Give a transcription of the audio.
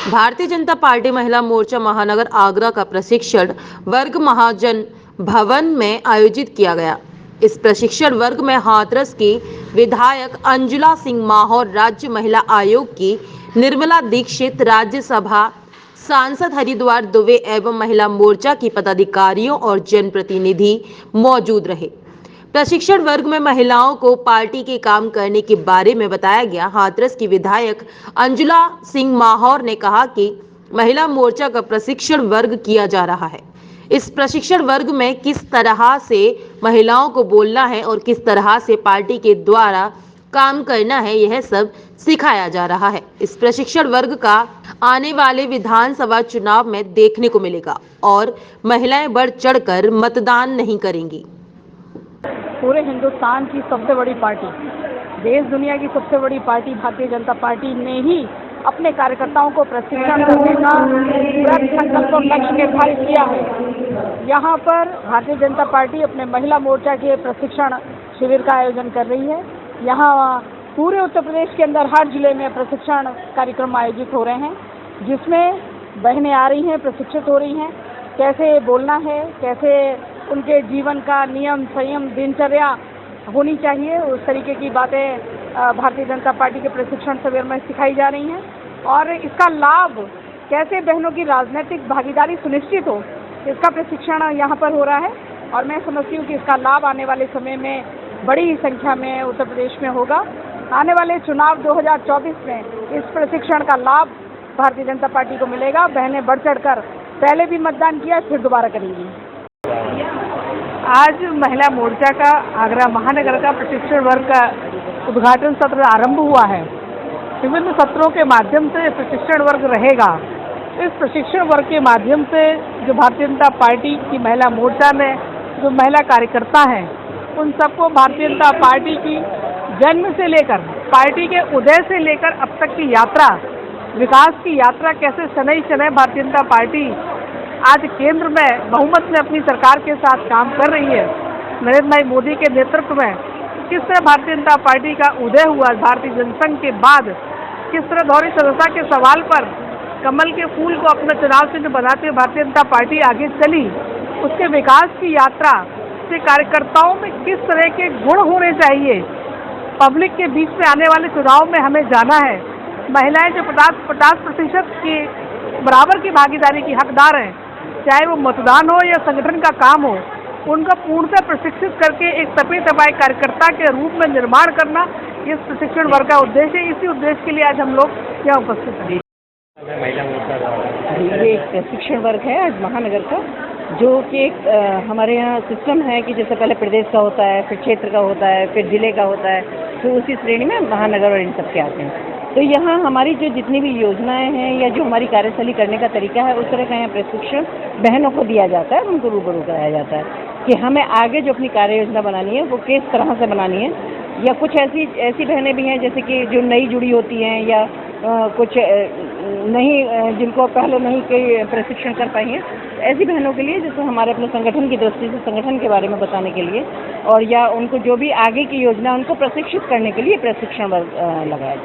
Bharatiya Janata party महिला मोर्चा महानगर आगरा का प्रशिक्षण वर्ग महाजन भवन में आयोजित किया गया। इस प्रशिक्षण वर्ग में हाथरस की विधायक अंजुला सिंह माहौर, राज्य महिला आयोग की निर्मला दीक्षित, राज्यसभा सांसद हरिद्वार दुबे एवं महिला मोर्चा की पदाधिकारियों और जनप्रतिनिधि मौजूद रहे। प्रशिक्षण वर्ग में महिलाओं को पार्टी के काम करने के बारे में बताया गया। हाथरस की विधायक अंजुला सिंह माहौर ने कहा कि महिला मोर्चा का प्रशिक्षण वर्ग किया जा रहा है। इस प्रशिक्षण वर्ग में किस तरह से महिलाओं को बोलना है और किस तरह से पार्टी के द्वारा काम करना है, यह सब सिखाया जा रहा है। इस प्रशिक्षण वर्ग का आने वाले विधानसभा चुनाव में देखने को मिलेगा और महिलाएं बढ़ चढ़कर मतदान नहीं करेंगी। पूरे हिंदुस्तान की सबसे बड़ी पार्टी, देश दुनिया की सबसे बड़ी पार्टी भारतीय जनता पार्टी ने ही अपने कार्यकर्ताओं को प्रशिक्षण करने का दृढ़ संकल्प और लक्ष्य निर्धारित किया है। यहाँ पर भारतीय जनता पार्टी अपने महिला मोर्चा के प्रशिक्षण शिविर का आयोजन कर रही है। यहाँ पूरे उत्तर प्रदेश के अंदर हर जिले में प्रशिक्षण कार्यक्रम आयोजित हो रहे हैं, जिसमें बहनें आ रही हैं, प्रशिक्षित हो रही हैं, कैसे बोलना है, कैसे उनके जीवन का नियम संयम दिनचर्या होनी चाहिए, उस तरीके की बातें भारतीय जनता पार्टी के प्रशिक्षण शिविर में सिखाई जा रही हैं। और इसका लाभ कैसे बहनों की राजनीतिक भागीदारी सुनिश्चित हो, इसका प्रशिक्षण यहाँ पर हो रहा है। और मैं समझती हूँ कि इसका लाभ आने वाले समय में बड़ी संख्या में उत्तर प्रदेश में होगा। आने वाले चुनाव 2024 में इस प्रशिक्षण का लाभ भारतीय जनता पार्टी को मिलेगा। बहनें बढ़ चढ़कर पहले भी मतदान किया, फिर दोबारा करेंगी। आज महिला मोर्चा का आगरा महानगर का प्रशिक्षण वर्ग का उद्घाटन सत्र आरंभ हुआ है। विभिन्न सत्रों के माध्यम से प्रशिक्षण वर्ग रहेगा। इस प्रशिक्षण वर्ग के माध्यम से जो भारतीय जनता पार्टी की महिला मोर्चा में जो महिला कार्यकर्ता हैं, उन सबको भारतीय जनता पार्टी की जन्म से लेकर पार्टी के उदय से लेकर अब तक की यात्रा, विकास की यात्रा कैसे शनैः शनैः भारतीय जनता पार्टी आज केंद्र में बहुमत में अपनी सरकार के साथ काम कर रही है। नरेंद्र भाई मोदी के नेतृत्व में किस तरह भारतीय जनता पार्टी का उदय हुआ, भारतीय जनसंघ के बाद किस तरह दोहरी सदस्यता के सवाल पर कमल के फूल को अपना चुनाव चिन्ह बनाते हुए भारतीय जनता पार्टी आगे चली, उसके विकास की यात्रा से कार्यकर्ताओं में किस तरह के गुण होने चाहिए, पब्लिक के बीच में आने वाले चुनाव में हमें जाना है। महिलाएं जो 50% की बराबर की भागीदारी की हकदार हैं, चाहे वो मतदान हो या संगठन का काम हो, उनका पूर्णतः प्रशिक्षित करके एक तपे तपाए कार्यकर्ता के रूप में निर्माण करना, इस प्रशिक्षण वर्ग का उद्देश्य है। इसी उद्देश्य के लिए आज हम लोग यहाँ उपस्थित हैं। ये एक प्रशिक्षण वर्ग है आज महानगर का, जो कि एक हमारे यहाँ सिस्टम है कि जैसे पहले प्रदेश का होता है, फिर क्षेत्र का होता है, फिर जिले का होता है, तो उसी श्रेणी में महानगर और इन सब के आते हैं। तो यहाँ हमारी जो जितनी भी योजनाएं हैं या जो हमारी कार्यशैली करने का तरीका है, उस तरह का यहाँ प्रशिक्षण बहनों को दिया जाता है, उनको रूबरू कराया जाता है कि हमें आगे जो अपनी कार्य योजना बनानी है वो किस तरह से बनानी है। या कुछ ऐसी बहनें भी हैं जैसे कि जो नई जुड़ी होती हैं या कुछ नहीं, जिनको पहले नहीं कोई प्रशिक्षण कर पाई हैं, ऐसी बहनों के लिए जैसे हमारे अपने संगठन की दृष्टि से संगठन के बारे में बताने के लिए और या उनको जो भी आगे की योजना उनको प्रशिक्षित करने के लिए प्रशिक्षण लगाया जाए।